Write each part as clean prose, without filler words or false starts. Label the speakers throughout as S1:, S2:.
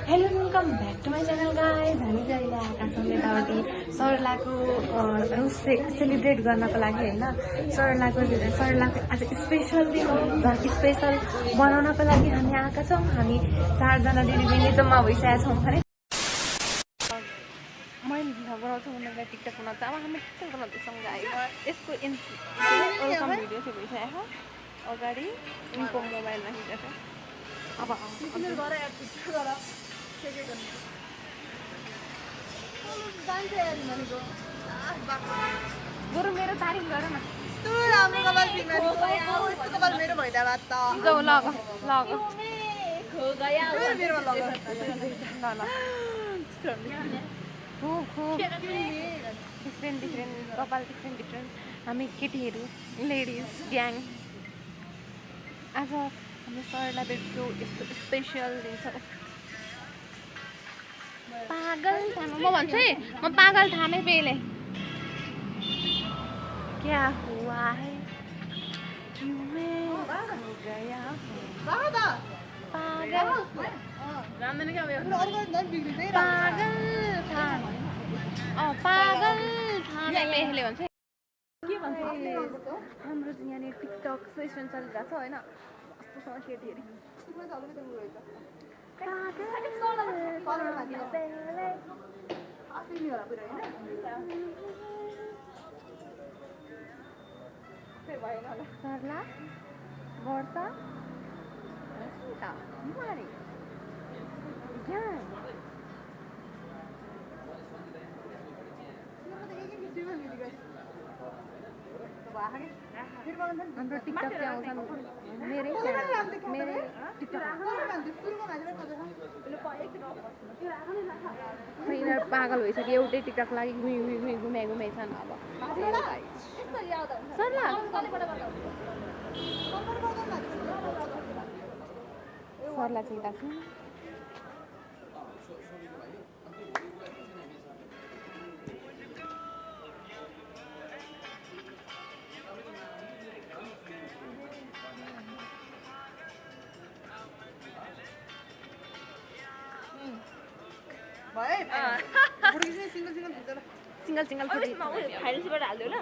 S1: Hello welcome back to my channel guys. हामी चाहिँ अहिले आएका छौँ यतापट्टि सरलाको सेलिब्रेट गर्नको लागि होइन। सरलाको आज स्पेसल दिन हो, स्पेसल बनाउनको लागि हामी आएका छौँ। हामी 4 जना दिदीबहिनी जम्मा भइसकेका छौँ भने मैले भिडियो बनाउँछु, उनीहरूलाई टिकटक बनाउँछ। अब हामी टिकटक बनाउँदैछौँ गाइज। यसको वेलकम भिडियो चाहिँ भइसकेको छ अगाडि उनको मोबाइलमा खिचेको। अब बरु मेरो तारिफ गर न।
S2: मेरो भइदा त
S1: जाऊ लग लग डिफ्रेन्ट कपाल डिफ्रेन्ट हामी केटीहरू लेडिज ग्याङ आज हामी सरलाई भेट्छौँ। यस्तो स्पेसल दिन छ। पागल थामा म भन्छु है, म पागल थामै पेले क्या हुआ है क्यों मैं खो गया पागल पागल थामै पेले भन्छ। के भन्छ हाम्रो चाहिँ यहाँनिर टिकटक सेसन चलिरहेको छ होइन। कस्तोसँग केटीहरू सरला वर्षा रश्मिता कुमारी हाम्रो टिकटक चाहिँ आउँछन् मेरै टिकटक यिनीहरू पागल भइसक्यो। एउटै टिकटक लागि घुमे छन्। अब सरला सरला चाहिँ यता छ। सिंगल फाइल्सबाट हाल्दियो ल।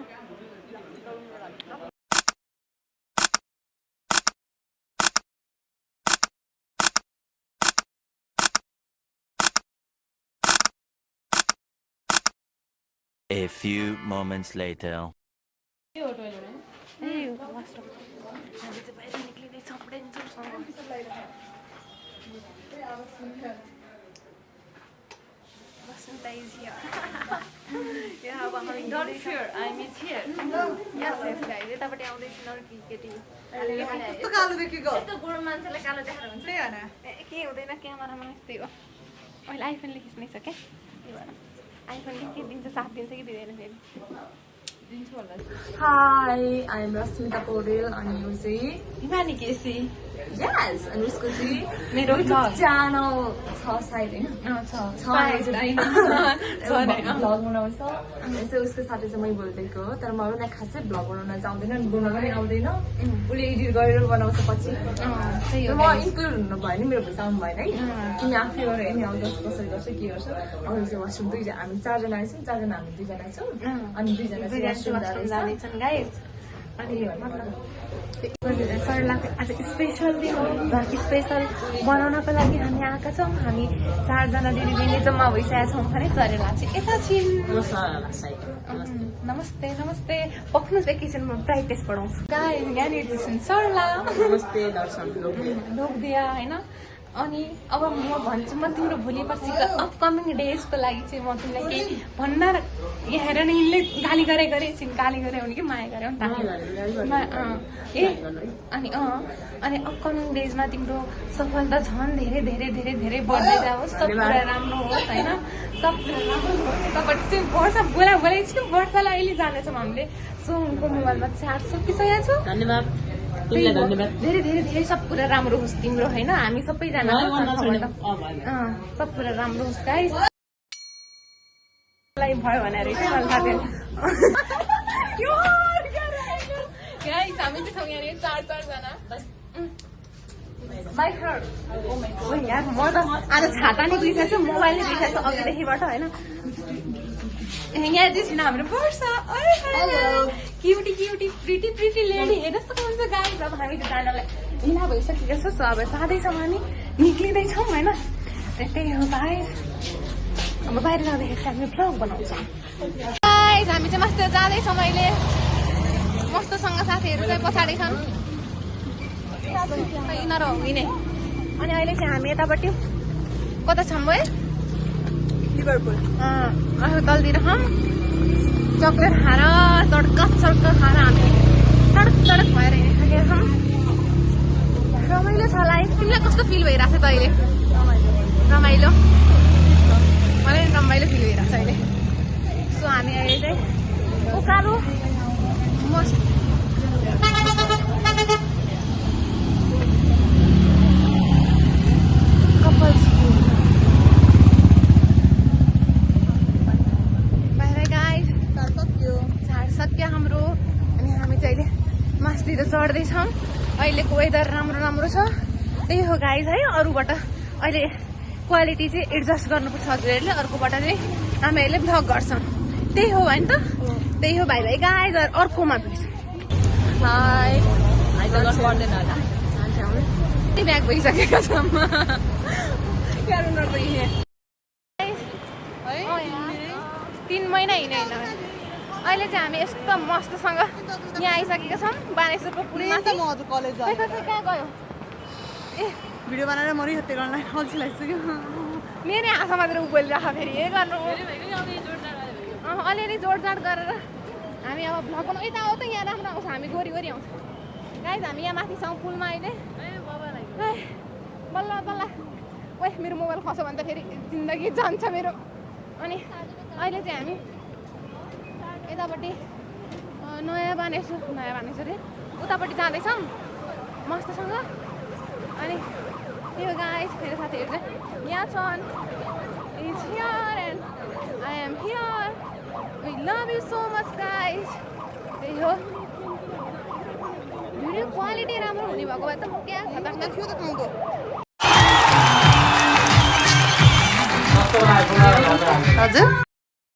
S3: A few moments later.
S1: Vasanta is here. Yeah, अब हामी don't fear, I miss here. Yes, guys. यतापट्टि आउँदैछन् अरू केटी।
S2: कस्तो कालो देखेको?
S1: यस्तो बुढो मान्छेलाई कालो देखाएर हुन्छ नि हैन? के हुँदैन, क्यामेरामा यस्तै हो। अहिले आइफोनले खिच्नै छ क्या। आइफोनले के दिन्छ, साथ दिन्छ कि दिँदैन फेरि? दिन्छु होला।
S2: Hi, I'm Rasmita Paudel and you see
S1: Himani KC.
S2: yes, and उसको चाहिँ
S1: मेरो
S2: YouTube channel छ सायद हैन? भ्लग बनाउँछ। यसो उसको साथै चाहिँ मै बोल्दैको हो, तर मलाई नै खासै भ्लग बनाउन जाउँदैन, बनाउन पनि आउँदैन। उसले एडिट गरेर बनाउँछ पछि। म इन्क्लुड हुनु भयो नि, मेरो भोइस आउनु भएन है। तिमी आफै गरेर हेर्ने आउँछ कसरी गर्छ के गर्छ। अरू चाहिँ वासरुम दुईजना, हामी 4 जना छौँ, 4 जना हामी 2 जना छौँ अनि 2 जना चाहिँ वासरुम
S1: जाँदैछन् गाइस। अनि सरलाको आज स्पेसल दिन हो, स्पेसल बनाउनको लागि हामी आएका छौँ। हामी 4 जना दिदीबहिनी जम्मा भइसकेका छौँ भने सरला चाहिँ यता छिन्। नमस्ते नमस्ते पक्नुहोस् एकैछिन, म प्राइभेट पढाउँछु। गाइस यहाँनिर छन् सरला।
S2: नमस्ते दर्शक
S1: लोकदिया होइन। अनि अब म भन्छु, म तिम्रो भोलि पर्सिको अपकमिङ डेजको लागि चाहिँ म तिमीलाई केही भन्न यहाँ हेर न, यिनले गाली गरे एकछिन गाली गरे भने कि माया गरे नि त। अनि अपकमिङ डेजमा तिम्रो सफलता झन् धेरै धेरै धेरै धेरै बढ्दै जाओस्, सब कुरा राम्रो होस् होइन। सब कुरा राम्रो होस्। तपाईँको चाहिँ वर्षा बोला एकछिन वर्षालाई अहिले जानेछौँ हामीले। सो उनको मोबाइलमा चार्ज सकिसकेको छ।
S2: धन्यवाद।
S1: धेरै धेरै धेरै सब कुरा राम्रो होस् तिम्रो होइन। हामी सबैजना सब कुरा राम्रो होस् गाइस। भयो भनेर चाहिँ मलाई थाहा थिएन। गाइस हामी चाहिँ छौँ यहाँनिर 4 जना। यार म त आज छाता नि बिर्सेको छु मोबाइल नि बिर्सेको छु अघिदेखिबाट होइन यहाँ चाहिँ छिन हाम्रो Varsha cutie cutie pretty pretty lady हेर्नुहोस् त कस्तो गाई अब हामी चाहिँ जाँदालाई हिँडा भइसकेको छ अब जाँदैछौँ हामी निक्लिँदैछौँ होइन त्यही हो गाइस अब बाहिर जाँदाखेरि चाहिँ हामी भ्लग बनाउँछौँ गाइस हामी चाहिँ मस्त जाँदैछौँ अहिले मस्तसँग साथीहरू चाहिँ पछाडि छन् यिनीहरू हो हिँडे अनि अहिले चाहिँ हामी यतापट्टि कता छौँ है लिभरपुल तलतिर चक्लेट खाएर तड्का सड्का खाएर हामी तडक तडक भएर हिँडिसकेका छौँ रमाइलो छ लाइफ तिमीलाई कस्तो फिल भइरहेको छ त अहिले रमाइलो मलाई रमाइलो फिल भइरहेको छ अहिले सो हामी अहिले चाहिँ उकालो मस्त कपल्स सक्यो हाम्रो अनि हामी चाहिँ अहिले मास्तिर चढ्दैछौँ अहिलेको वेदर राम्रो राम्रो छ त्यही हो गाइज है अरूबाट अहिले क्वालिटी चाहिँ एडजस्ट गर्नुपर्छ हजुरहरूले अर्कोबाट चाहिँ हामी अहिले भ्लग गर्छौँ त्यही हो होइन त त्यही हो भाइ भाइ गाइज अर्कोमा भेट्छ ब्याग भइसकेको छ 3 महिना हिँडे होइन अहिले चाहिँ हामी यस्तो मस्तसँग यहाँ आइसकेका छौँ बानेश्वरको पुलमा
S4: त म हजुर कलेज
S1: कहाँ गयो ए
S4: भिडियो बनाएर म रिहत्ते गर्न अल्छी लागिसक्यो
S1: मेरै आँखा मात्र बोलिरहेको फेरि हे गर्नु अलिअलि जोडजाड गरेर हामी अब भ्लग बनाउँ यता आऊ त यहाँ राम्रो आउँछ हामी गोरी गोरी आउँछ गाइज हामी यहाँ माथि छौँ पुलमा अहिले बल्ल बल्ल ओइ मेरो मोबाइल खस्यो भने त फेरि जिन्दगी जान्छ मेरो अनि अहिले चाहिँ हामी यतापट्टि नयाँ बानेश्वर रे उतापट्टि जाँदैछौँ मस्तसँग अनि यो गाइस मेरो साथीहरू चाहिँ यहाँ छन् is here and I am here we love you so much guys त्यही हो भिडियो क्वालिटी राम्रो हुने भएको भए त म क्या खतरनाक थियो त
S4: हजुर